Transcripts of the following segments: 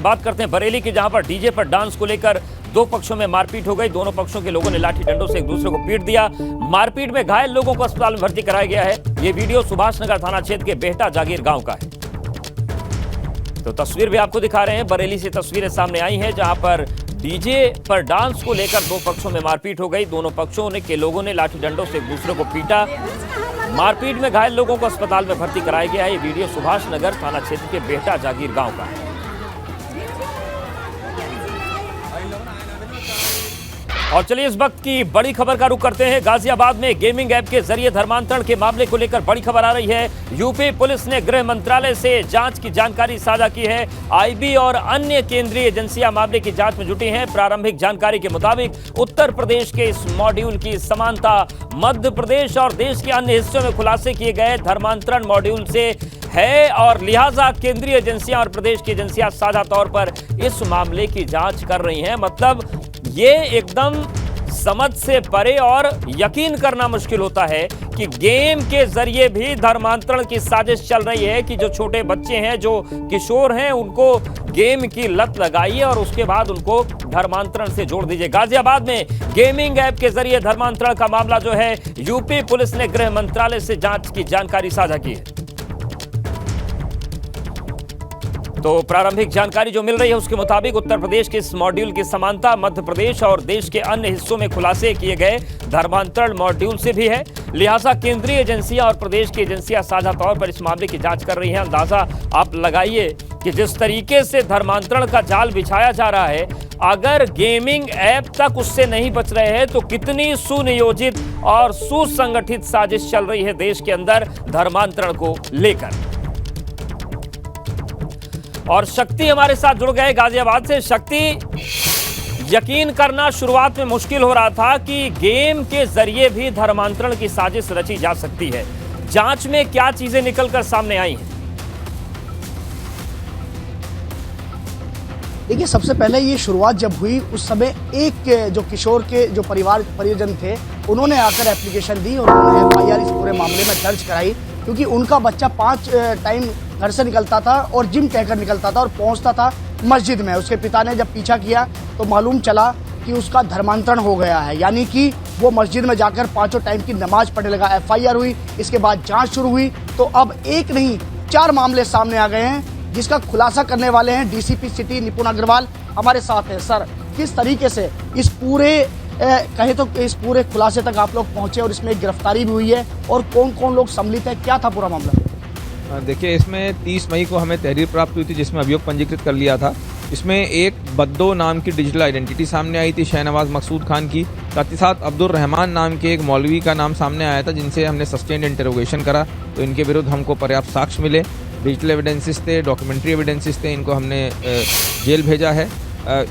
बात करते हैं बरेली की, जहां पर डीजे पर डांस को लेकर दो पक्षों में मारपीट हो गई। दोनों पक्षों के लोगों ने लाठी डंडों से एक दूसरे को पीट दिया। मारपीट में घायल लोगों को अस्पताल में भर्ती कराया गया है। यह वीडियो सुभाष नगर थाना क्षेत्र के बेहटा जागीर गांव का है। तो तस्वीर भी आपको दिखा रहे हैं। बरेली से तस्वीरें सामने आई हैं, जहां पर डीजे पर डांस को लेकर दो पक्षों में मारपीट हो गई। दोनों पक्षों के लोगों ने लाठी डंडों से एक दूसरे को पीटा। मारपीट में घायल लोगों को अस्पताल में भर्ती कराया गया है। ये वीडियो सुभाष नगर थाना क्षेत्र के बेहटा जागीर गांव का है। और चलिए इस वक्त की बड़ी खबर का रुख करते हैं। गाजियाबाद में गेमिंग ऐप के जरिए धर्मांतरण के मामले को लेकर बड़ी खबर आ रही है। यूपी पुलिस ने गृह मंत्रालय से जांच की जानकारी साझा की है। आईबी और अन्य केंद्रीय एजेंसियां मामले की जांच में जुटी हैं। प्रारंभिक जानकारी के मुताबिक उत्तर प्रदेश के इस मॉड्यूल की समानता मध्य प्रदेश और देश के अन्य हिस्सों में खुलासे किए गए धर्मांतरण मॉड्यूल से है, और लिहाजा केंद्रीय एजेंसियां और प्रदेश की एजेंसियां साझा तौर पर इस मामले की जांच कर रही हैं। मतलब ये एकदम समझ से परे और यकीन करना मुश्किल होता है कि गेम के जरिए भी धर्मांतरण की साजिश चल रही है, कि जो छोटे बच्चे हैं, जो किशोर हैं, उनको गेम की लत लगाइए और उसके बाद उनको धर्मांतरण से जोड़ दीजिए। गाजियाबाद में गेमिंग ऐप के जरिए धर्मांतरण का मामला जो है, यूपी पुलिस ने गृह मंत्रालय से जांच की जानकारी साझा की है। तो प्रारंभिक जानकारी जो मिल रही है उसके मुताबिक उत्तर प्रदेश के इस मॉड्यूल की समानता मध्य प्रदेश और देश के अन्य हिस्सों में खुलासे किए गए धर्मांतरण मॉड्यूल से भी है। लिहाजा केंद्रीय एजेंसियां और प्रदेश की एजेंसियां साझा तौर पर इस मामले की जांच कर रही हैं। अंदाजा आप लगाइए कि जिस तरीके से धर्मांतरण का जाल बिछाया जा रहा है, अगर गेमिंग ऐप तक उससे नहीं बच रहे हैं तो कितनी सुनियोजित और सुसंगठित साजिश चल रही है देश के अंदर धर्मांतरण को लेकर। और शक्ति हमारे साथ जुड़ गए गाजियाबाद से। शक्ति, यकीन करना शुरुआत में मुश्किल हो रहा था कि गेम के जरिए भी धर्मांतरण की साजिश रची जा सकती है। जांच में क्या चीजें निकलकर सामने आई हैं? देखिए, सबसे पहले ये शुरुआत जब हुई उस समय एक जो किशोर के जो परिजन थे, उन्होंने आकर एप्लीकेशन दी और उन्होंने FIR इस पूरे मामले में दर्ज कराई, क्योंकि उनका बच्चा 5 टाइम घर से निकलता था और जिम कहकर निकलता था और पहुंचता था मस्जिद में। उसके पिता ने जब पीछा किया तो मालूम चला कि उसका धर्मांतरण हो गया है, यानी कि वो मस्जिद में जाकर 5 टाइम की नमाज पढ़ने लगा। FIR हुई, इसके बाद जांच शुरू हुई, तो अब एक नहीं 4 मामले सामने आ गए हैं, जिसका खुलासा करने वाले हैं DCP सिटी निपुण अग्रवाल हमारे साथ हैं। सर, किस तरीके से इस पूरे कहे तो इस पूरे खुलासे तक आप लोग पहुंचे और इसमें गिरफ्तारी भी हुई है, और कौन कौन लोग सम्मिलित है, क्या था पूरा मामला? देखिए, इसमें 30 मई को हमें तहरीर प्राप्त हुई थी, जिसमें अभियोग पंजीकृत कर लिया था। इसमें एक बद्दो नाम की डिजिटल आइडेंटिटी सामने आई थी शहनवाज मकसूद खान की। साथ ही साथ अब्दुल रहमान नाम के एक मौलवी का नाम सामने आया था, जिनसे हमने सस्टेन्ड इंटरोगेशन करा, तो इनके विरुद्ध हमको पर्याप्त साक्ष्य मिले। डिजिटल एविडेंसेस थे, डॉक्यूमेंट्री एविडेंसेस थे, इनको हमने जेल भेजा है।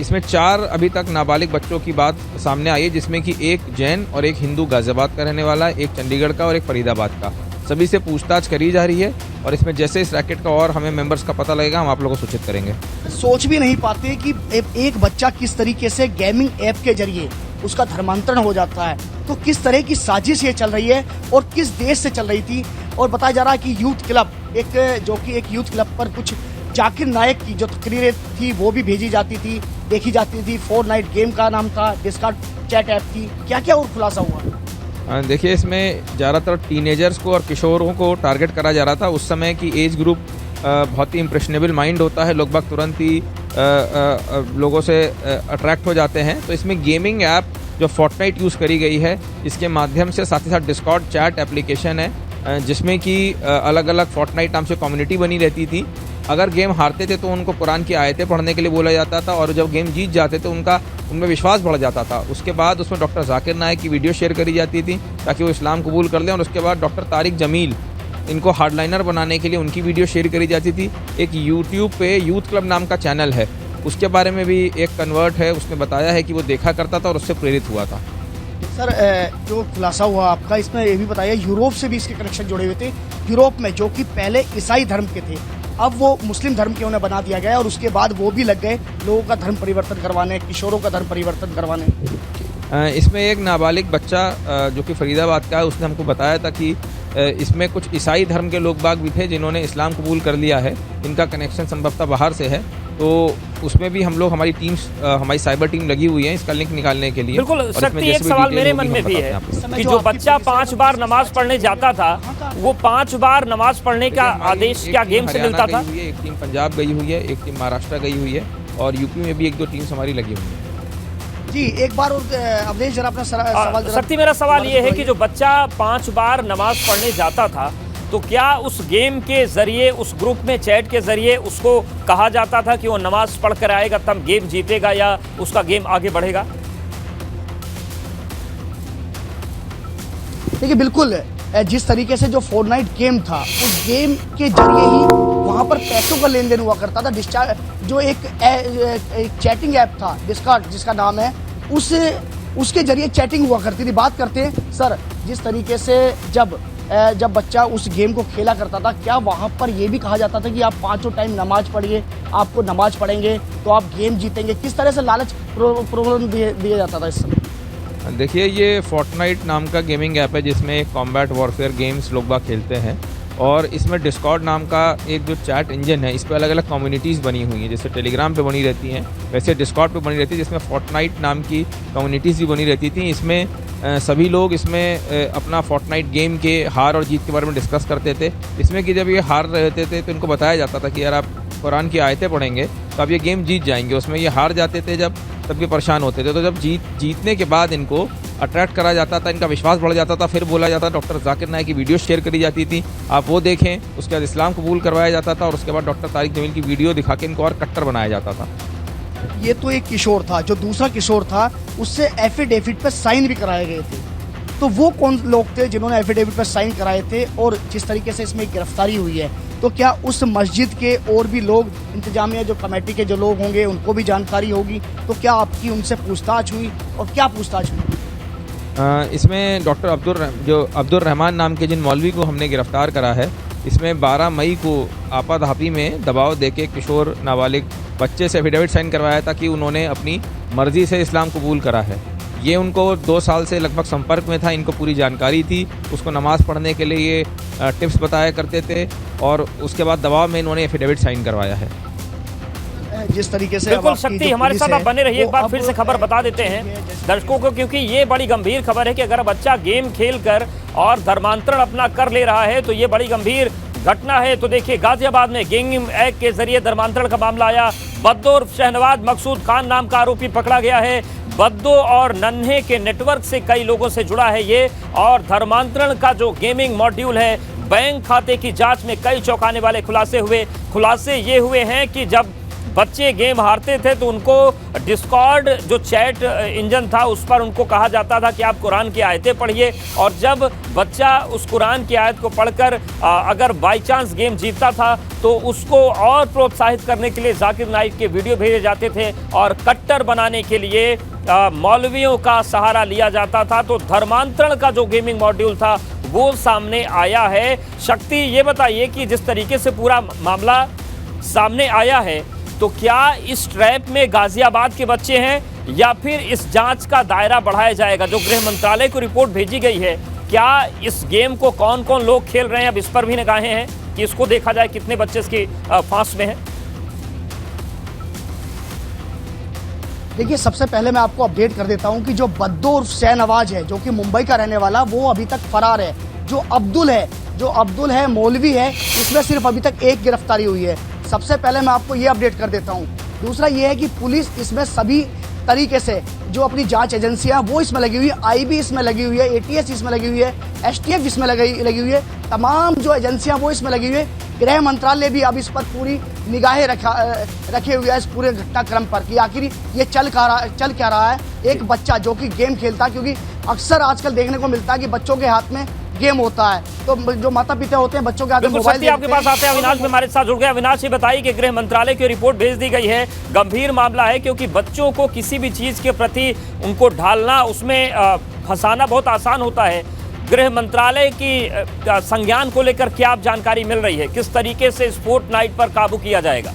इसमें 4 अभी तक नाबालिग बच्चों की बात सामने आई है, जिसमें कि एक जैन और एक हिंदू गाजियाबाद का रहने वाला है, एक चंडीगढ़ का और एक फरीदाबाद का। सभी से पूछताछ करी जा रही है, और इसमें जैसे इस रैकेट का और हमें मेंबर्स का पता लगेगा, हम आप लोगों को सूचित करेंगे। सोच भी नहीं पाते कि एक बच्चा किस तरीके से गेमिंग ऐप के जरिए उसका धर्मांतरण हो जाता है। तो किस तरह की साजिश ये चल रही है और किस देश से चल रही थी। और बताया जा रहा है कि यूथ क्लब एक यूथ क्लब पर कुछ जाकिर नायक की जो तकरीरें थी वो भी भेजी जाती थी, देखी जाती थी। Fortnite गेम का नाम था, डिस्कॉर्ड चैट ऐप थी। क्या क्या और खुलासा हुआ? देखिए, इसमें ज़्यादातर टीनेजर्स को और किशोरों को टारगेट करा जा रहा था। उस समय की एज ग्रुप बहुत ही इम्प्रेशनेबल माइंड होता है, लोग बाग तुरंत ही लोगों से अट्रैक्ट हो जाते हैं। तो इसमें गेमिंग ऐप जो Fortnite यूज़ करी गई है, इसके माध्यम से साथ ही साथ डिस्कॉर्ड चैट एप्लीकेशन है, जिसमें कि अलग अलग Fortnite नाम से कम्युनिटी बनी रहती थी। अगर गेम हारते थे तो उनको कुरान की आयतें पढ़ने के लिए बोला जाता था, और जब गेम जीत जाते तो उनमें विश्वास बढ़ जाता था। उसके बाद उसमें डॉक्टर जाकिर नायक की वीडियो शेयर करी जाती थी ताकि वो इस्लाम कबूल कर लें, और उसके बाद डॉक्टर तारिक जमील, इनको हार्डलाइनर बनाने के लिए उनकी वीडियो शेयर करी जाती थी। एक यूट्यूब पे यूथ क्लब नाम का चैनल है, उसके बारे में भी एक कन्वर्ट है, उसने बताया है कि वो देखा करता था और उससे प्रेरित हुआ था। सर, जो खुलासा हुआ आपका, इसमें ये भी बताइए यूरोप से भी इसके कनेक्शन जुड़े हुए थे। यूरोप में जो कि पहले ईसाई धर्म के थे, अब वो मुस्लिम धर्म के उन्हें बना दिया गया, और उसके बाद वो भी लग गए लोगों का धर्म परिवर्तन करवाने, किशोरों का धर्म परिवर्तन करवाने। इसमें एक नाबालिग बच्चा जो कि फरीदाबाद का है, उसने हमको बताया था कि इसमें कुछ ईसाई धर्म के लोग बाग भी थे जिन्होंने इस्लाम कबूल कर लिया है। इनका कनेक्शन संभवतः बाहर से है, तो उसमें भी हम लोग हमारी टीम्स हमारी साइबर टीम लगी हुई है इसका लिंक निकालने के लिए। बिल्कुल और इसमें शक्ति, जैसे एक भी सवाल डिटेल मेरे होगी मन में हम भी बताते है हैं आपको। कि जो बच्चा 5 बार नमाज पढ़ने जाता था, वो 5 बार नमाज पढ़ने का आदेश क्या गेम से मिलता था? एक टीम पंजाब गई हुई है, एक टीम महाराष्ट्र गई हुई है और यूपी में भी 1-2 टीम्स हमारी लगी हुई है। जी एक बार और अवधेश जरा अपना सवाल जरा शक्ति, मेरा सवाल ये है कि जो बच्चा 5 बार नमाज पढ़ने जाता था, तो क्या उस गेम के जरिए, उस ग्रुप में चैट के जरिए उसको कहा जाता था कि वो नमाज पढ़ कर आएगा तब गेम जीतेगा या उसका गेम आगे बढ़ेगा? देखिए बिल्कुल, जिस तरीके से जो फोर्टनाइट गेम था, उस गेम के जरिए ही वहाँ पर पैसों का लेन देन हुआ करता था। डिस्चार्ज जो एक चैटिंग ऐप था डिस्कॉर्ड जिसका नाम है, उसके जरिए चैटिंग हुआ करती थी। बात करते हैं सर, जिस तरीके से जब बच्चा उस गेम को खेला करता था, क्या वहाँ पर ये भी कहा जाता था कि आप 5 टाइम नमाज पढ़िए, आपको नमाज पढ़ेंगे तो आप गेम जीतेंगे? किस तरह से लालच प्रलोभन दिया जाता था इस समय? देखिए, ये फोर्टनाइट नाम का गेमिंग ऐप है जिसमें कॉम्बैट वॉरफेयर गेम्स लोग बाग खेलते हैं और इसमें डिस्कॉर्ड नाम का एक जो चैट इंजन है, इस पर अलग अलग कम्युनिटीज़ बनी हुई हैं। जैसे टेलीग्राम पे बनी रहती हैं, वैसे डिस्कॉर्ड पे बनी रहती है, जिसमें फोर्टनाइट नाम की कम्युनिटीज़ भी बनी रहती थी। इसमें सभी लोग इसमें अपना फोर्टनाइट गेम के हार और जीत के बारे में डिस्कस करते थे। इसमें कि जब ये हार रहे थे तो इनको बताया जाता था कि यार आप कुरान की आयतें पढ़ेंगे तो आप ये गेम जीत जाएंगे। उसमें ये हार जाते थे जब, तब ये परेशान होते थे। तो जब जीतने के बाद इनको अट्रैक्ट करा जाता था, इनका विश्वास बढ़ जाता था, फिर बोला जाता डॉक्टर जाकिर नाइक की वीडियो शेयर करी जाती थी, आप वो देखें। उसके बाद इस्लाम कबूल करवाया जाता था और उसके बाद डॉक्टर तारिक जमील की वीडियो दिखा के इनको और कट्टर बनाया जाता था। ये तो एक किशोर था। जो दूसरा किशोर था, उससे एफिडेविट पर साइन भी कराए गए थे। तो वो कौन लोग थे जिन्होंने एफिडेविट पर साइन कराए थे? और जिस तरीके से इसमें गिरफ्तारी हुई है, तो क्या उस मस्जिद के और भी लोग, इंतजामिया जो कमेटी के जो लोग होंगे, उनको भी जानकारी होगी? तो क्या आपकी उनसे पूछताछ हुई और क्या पूछताछ हुई? इसमें डॉक्टर अब्दुल रहमान नाम के जिन मौलवी को हमने गिरफ्तार करा है, इसमें 12 मई को आपाधापी में दबाव देके किशोर नाबालिग बच्चे से एफिडेविट साइन करवाया था कि उन्होंने अपनी मर्ज़ी से इस्लाम कबूल करा है। ये उनको 2 साल से लगभग संपर्क में था, इनको पूरी जानकारी थी। उसको नमाज़ पढ़ने के लिए ये टिप्स बताया करते थे और उसके बाद दबाव में इन्होंने एफिडेविट साइन करवाया है। जिस तरीके से बिल्कुल शक्ति, हमारे साथ आप बने रहिए। एक बार फिर से खबर बता देते हैं दर्शकों को, क्योंकि ये बड़ी गंभीर खबर है कि अगर बच्चा गेम खेलकर और धर्मांतरण अपना कर ले रहा है तो ये बड़ी गंभीर घटना है। तो देखिए, गाजियाबाद में गेमिंग ऐप के जरिए धर्मांतरण का मामला आया। बद्दो और शहनवाज मकसूद खान नाम का आरोपी पकड़ा गया है। बद्दो और नन्हे के नेटवर्क से कई लोगों से जुड़ा है ये, और धर्मांतरण का जो गेमिंग मॉड्यूल है, बैंक खाते की जांच में कई चौंकाने वाले खुलासे हुए। खुलासे ये हुए हैं कि जब बच्चे गेम हारते थे तो उनको डिस्कॉर्ड जो चैट इंजन था, उस पर उनको कहा जाता था कि आप कुरान की आयतें पढ़िए, और जब बच्चा उस कुरान की आयत को पढ़कर अगर बाई चांस गेम जीतता था तो उसको और प्रोत्साहित करने के लिए जाकिर नाइक के वीडियो भेजे जाते थे और कट्टर बनाने के लिए मौलवियों का सहारा लिया जाता था। तो धर्मांतरण का जो गेमिंग मॉड्यूल था वो सामने आया है। शक्ति, ये बताइए कि जिस तरीके से पूरा मामला सामने आया है, तो क्या इस ट्रैप में गाजियाबाद के बच्चे हैं या फिर इस जांच का दायरा बढ़ाया जाएगा? जो गृह मंत्रालय को रिपोर्ट भेजी गई है, क्या इस गेम को कौन कौन लोग खेल रहे हैं, अब इस पर भी निगाहें हैं कि इसको देखा जाए कितने बच्चे इसकी फांस में हैं? देखिए, सबसे पहले मैं आपको अपडेट कर देता हूं कि जो बद्दो और शहनवाज है, जो कि मुंबई का रहने वाला, वो अभी तक फरार है। जो अब्दुल है मौलवी है, इसमें सिर्फ अभी तक एक गिरफ्तारी हुई है। सबसे पहले मैं आपको ये अपडेट कर देता हूँ। दूसरा ये है कि पुलिस इसमें सभी तरीके से जो अपनी जांच एजेंसियां वो इसमें लगी हुई है, आईबी इसमें लगी हुई है, एटीएस इसमें लगी हुई है, एसटीएफ इसमें लगी हुई है, तमाम जो एजेंसियां वो इसमें लगी हुई है। गृह मंत्रालय भी अब इस पर पूरी निगाहें रखे हुए है इस पूरे घटनाक्रम पर कि आखिर ये चल क्या रहा है। एक बच्चा जो कि गेम खेलता है, क्योंकि अक्सर आजकल देखने को मिलता है कि बच्चों के हाथ में गेम होता है, तो जो माता पिता होते हैं बच्चों के हाथ में मोबाइल। आपके पास आते हैं अविनाश भी हमारे साथ जुड़ गए। अविनाश, ये बताइए कि गृह मंत्रालय की रिपोर्ट भेज दी गई है, गंभीर मामला है, क्योंकि बच्चों को किसी भी चीज के प्रति उनको ढालना, उसमें फंसाना बहुत आसान होता है। गृह मंत्रालय की संज्ञान को लेकर क्या आप जानकारी मिल रही है? किस तरीके से इस फोर्टनाइट पर काबू किया जाएगा?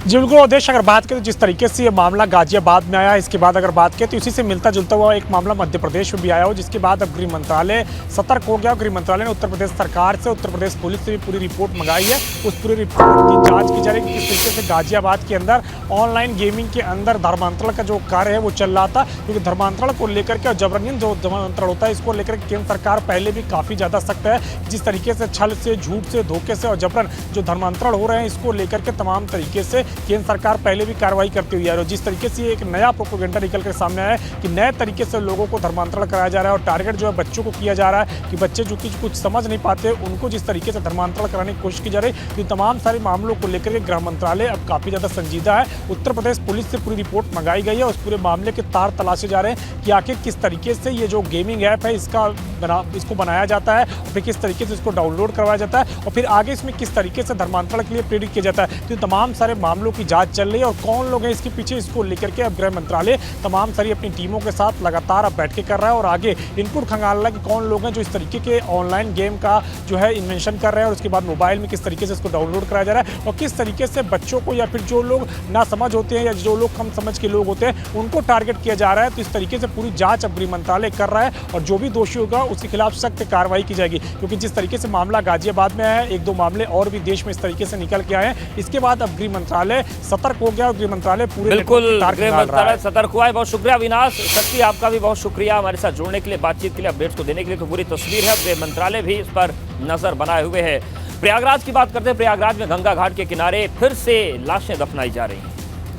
जी बिल्कुल अवधेश, अगर बात करें तो जिस तरीके से ये मामला गाजियाबाद में आया, इसके बाद अगर बात करें तो इसी से मिलता जुलता हुआ एक मामला मध्य प्रदेश में भी आया हो, जिसके बाद अब गृह मंत्रालय सतर्क हो गया। गृह मंत्रालय ने उत्तर प्रदेश सरकार से, उत्तर प्रदेश पुलिस से भी पूरी रिपोर्ट मंगाई है। उस पूरी रिपोर्ट की जाँच की जा रही है कि किस तरीके से गाजियाबाद के अंदर ऑनलाइन गेमिंग के अंदर धर्मांतरण का जो कार्य है वो चल रहा था, क्योंकि धर्मांतरण को लेकर के और जबरन जो धर्मांतरण होता है इसको लेकर केंद्र सरकार पहले भी काफ़ी ज़्यादा सख्त है। जिस तरीके से छल से, झूठ से, धोखे से और जबरन जो धर्मांतरण हो रहे हैं इसको लेकर के तमाम तरीके से केंद्र सरकार पहले भी कार्रवाई करती हुई आ रही है। जिस तरीके से एक नया प्रोपेगेंडा निकल कर सामने आया है कि नए तरीके से लोगों को धर्मांतरण कराया जा रहा है और टारगेट जो है बच्चों को किया जा रहा है कि बच्चे जो कि कुछ समझ नहीं पाते उनको जिस तरीके से धर्मांतरण कराने की कोशिश की जा रही है। तो तमाम सारे मामलों को लेकर के गृह मंत्रालय अब काफ़ी ज़्यादा संजीदा है। उत्तर प्रदेश पुलिस से पूरी रिपोर्ट मंगाई गई है। उस पूरे मामले के तार तलाशे जा रहे हैं कि आखिर किस तरीके से ये जो गेमिंग ऐप है इसको बनाया जाता है और फिर किस तरीके से इसको डाउनलोड करवाया जाता है और फिर आगे इसमें किस तरीके से धर्मांतरण के लिए प्रेरित किया जाता है। तो तमाम सारे मामलों की जांच चल रही है और कौन लोग हैं इसके पीछे, इसको लेकर के अब गृह मंत्रालय तमाम सारी अपनी टीमों के साथ लगातार अब बैठ के कर रहा है और आगे इनपुट खंगाल रहा है कि कौन लोग हैं जो इस तरीके के ऑनलाइन गेम का जो है इन्वेंशन कर रहे हैं और उसके बाद मोबाइल में किस तरीके से इसको डाउनलोड कराया जा रहा है और किस तरीके से बच्चों को या फिर जो लोग ना समझ होते हैं या जो लोग कम समझ के लोग होते हैं उनको टारगेट किया जा रहा है। तो इस तरीके से पूरी जांच अब गृह मंत्रालय कर रहा है और जो भी दोषी होगा उसके खिलाफ सख्त कार्रवाई की जाएगी, क्योंकि जिस तरीके से मामला गाजियाबाद में है, एक दो मामले और भी देश में इस तरीके से निकल के आए हैं। इसके बाद अब गृह मंत्रालय सतर्क हो गया और गृह मंत्रालय पूरे बिल्कुल गृह मंत्रालय सतर्क हुआ है। बहुत शुक्रिया अविनाश। शक्ति आपका भी बहुत शुक्रिया हमारे साथ जुड़ने के लिए, बातचीत के लिए, अपडेट्स को देने के लिए। तो पूरी तस्वीर है, गृह मंत्रालय भी इस पर नजर बनाए हुए है। प्रयागराज की बात करते हैं। प्रयागराज में गंगा घाट के किनारे फिर से लाशें दफनाई जा रही हैं।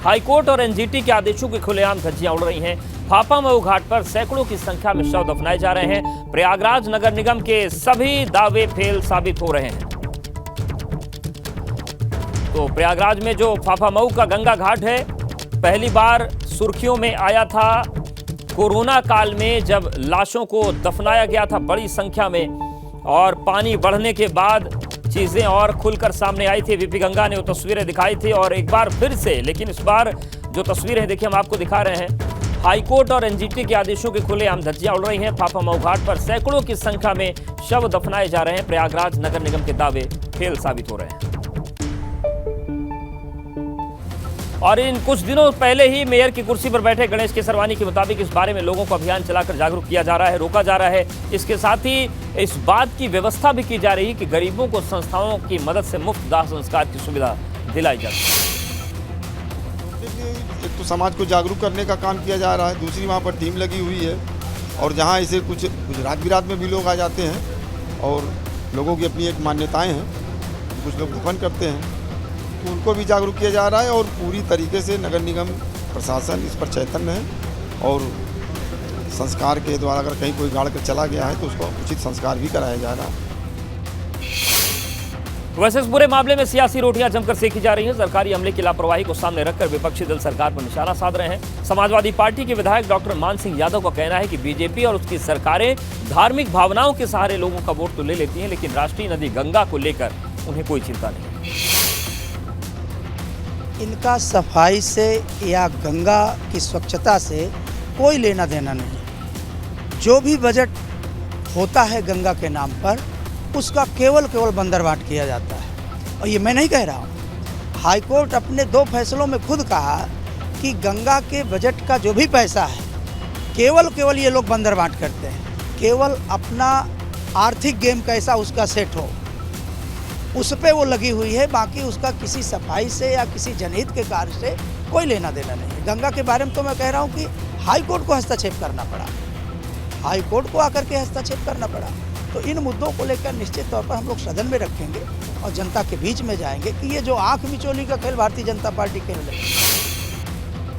हाईकोर्ट और एनजीटी के आदेशों की खुलेआम धज्जियां उड़ रही हैं। फाफामऊ घाट पर सैकड़ों की संख्या में शव दफनाए जा रहे हैं। प्रयागराज नगर निगम के सभी दावे फेल साबित हो रहे हैं। तो प्रयागराज में जो फाफामऊ का गंगा घाट है, पहली बार सुर्खियों में आया था कोरोना काल में, जब लाशों को दफनाया गया था बड़ी संख्या में और पानी बढ़ने के बाद चीजें और खुलकर सामने आई थी। वीपी गंगा ने वो तस्वीरें दिखाई थी और एक बार फिर से, लेकिन इस बार जो तस्वीरें देखिए हम आपको दिखा रहे हैं, हाईकोर्ट और एनजीटी के आदेशों के खुलेआम धज्जियां उड़ रही हैं। फाफामऊ घाट पर सैकड़ों की संख्या में शव दफनाए जा रहे हैं। प्रयागराज नगर निगम के दावे फेल साबित हो रहे हैं। और इन कुछ दिनों पहले ही मेयर की कुर्सी पर बैठे गणेश केसरवानी के मुताबिक इस बारे में लोगों को अभियान चलाकर जागरूक किया जा रहा है, रोका जा रहा है। इसके साथ ही इस बात की व्यवस्था भी की जा रही है कि गरीबों को संस्थाओं की मदद से मुफ्त दाह संस्कार की सुविधा दिलाई जाती है। एक तो समाज को जागरूक करने का काम किया जा रहा है, दूसरी वहाँ पर टीम लगी हुई है और जहाँ ऐसे कुछ रात बिरात में भी लोग आ जाते हैं और लोगों की अपनी एक मान्यताएं हैं, कुछ लोग दफन करते हैं, तो उनको भी जागरूक किया जा रहा है और पूरी तरीके से नगर निगम प्रशासन इस पर चैतन्य है और संस्कार के द्वारा अगर कहीं कोई गाड़ कर चला गया है तो उसको उचित संस्कार भी कराया जा रहा है। वैसे इस पूरे मामले में सियासी रोटियां जमकर सेकी जा रही हैं। सरकारी अमले की लापरवाही को सामने रखकर विपक्षी दल सरकार पर निशाना साध रहे हैं। समाजवादी पार्टी के विधायक डॉक्टर मान सिंह यादव का कहना है कि बीजेपी और उसकी सरकारें धार्मिक भावनाओं के सहारे लोगों का वोट तो ले लेती हैं, लेकिन राष्ट्रीय नदी गंगा को लेकर उन्हें कोई चिंता नहीं। इनका सफाई से या गंगा की स्वच्छता से कोई लेना देना नहीं। जो भी बजट होता है गंगा के नाम पर, उसका केवल बंदरबाट किया जाता है। और ये मैं नहीं कह रहा हूँ, हाईकोर्ट अपने 2 फैसलों में खुद कहा कि गंगा के बजट का जो भी पैसा है केवल ये लोग बंदरबाट करते हैं। केवल अपना आर्थिक गेम कैसा उसका सेट हो, उस पे वो लगी हुई है। बाकी उसका किसी सफाई से या किसी जनहित के कार्य से कोई लेना देना नहीं। गंगा के बारे में तो मैं कह रहा हूँ कि हाईकोर्ट को हस्तक्षेप करना पड़ा, हाईकोर्ट को आकर के हस्तक्षेप करना पड़ा। तो इन मुद्दों को लेकर निश्चित तौर पर हम लोग सदन में रखेंगे और जनता के बीच में जाएंगे कि ये जो आंख मिचोली का खेल भारतीय जनता पार्टी खेल रही है।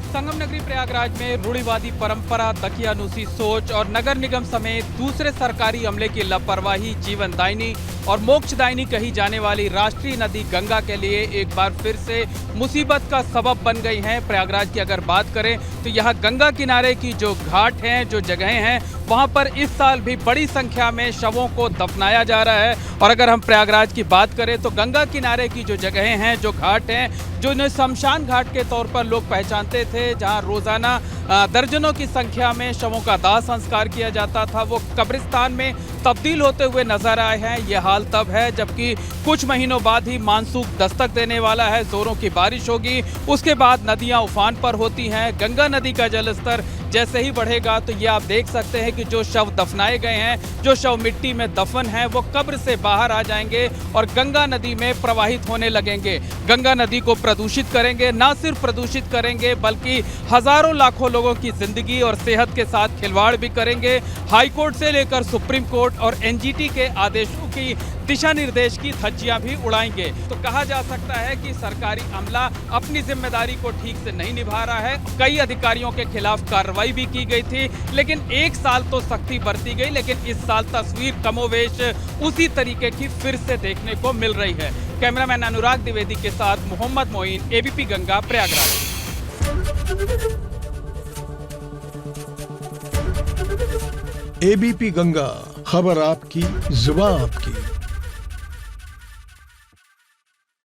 संगम नगरी प्रयागराज में रूढ़िवादी परंपरा, दकियानुसी सोच और नगर निगम समेत दूसरे सरकारी अमले की लापरवाही जीवनदायिनी और मोक्षदायिनी कही जाने वाली राष्ट्रीय नदी गंगा के लिए एक बार फिर से मुसीबत का सबब बन गई हैं। प्रयागराज की अगर बात करें तो यहाँ गंगा किनारे की जो घाट हैं, जो जगहें हैं, वहाँ पर इस साल भी बड़ी संख्या में शवों को दफनाया जा रहा है। और अगर हम प्रयागराज की बात करें तो गंगा किनारे की जो जगहें हैं, जो घाट हैं, जो इन्हें शमशान घाट के तौर पर लोग पहचानते थे, जहाँ रोजाना दर्जनों की संख्या में शवों का दाह संस्कार किया जाता था, वो कब्रिस्तान में तब्दील होते हुए नजर आए हैं। यह हाल तब है जबकि कुछ महीनों बाद ही मानसून दस्तक देने वाला है, जोरों की बारिश होगी, उसके बाद नदियां उफान पर होती हैं। गंगा नदी का जलस्तर जैसे ही बढ़ेगा तो ये आप देख सकते हैं कि जो शव दफनाए गए हैं, जो शव मिट्टी में दफन हैं, वो कब्र से बाहर आ जाएंगे और गंगा नदी में प्रवाहित होने लगेंगे। गंगा नदी को प्रदूषित करेंगे, ना सिर्फ प्रदूषित करेंगे बल्कि हजारों लाखों लोगों की जिंदगी और सेहत के साथ खिलवाड़ भी करेंगे। हाईकोर्ट से लेकर सुप्रीम कोर्ट और एनजीटी के आदेशों की दिशा निर्देश की धज्जियां भी उड़ाएंगे। तो कहा जा सकता है कि सरकारी अमला अपनी जिम्मेदारी को ठीक से नहीं निभा रहा है। कई अधिकारियों के खिलाफ कार्रवाई भी की गई थी, लेकिन एक साल तो सख्ती बरती गई, लेकिन इस साल तस्वीर कमोवेश उसी तरीके की फिर से देखने को मिल रही है। कैमरामैन अनुराग द्विवेदी के साथ मोहम्मद मोइन, एबीपी गंगा, प्रयागराज। एबीपी गंगा, खबर आपकी, जुबान आपकी।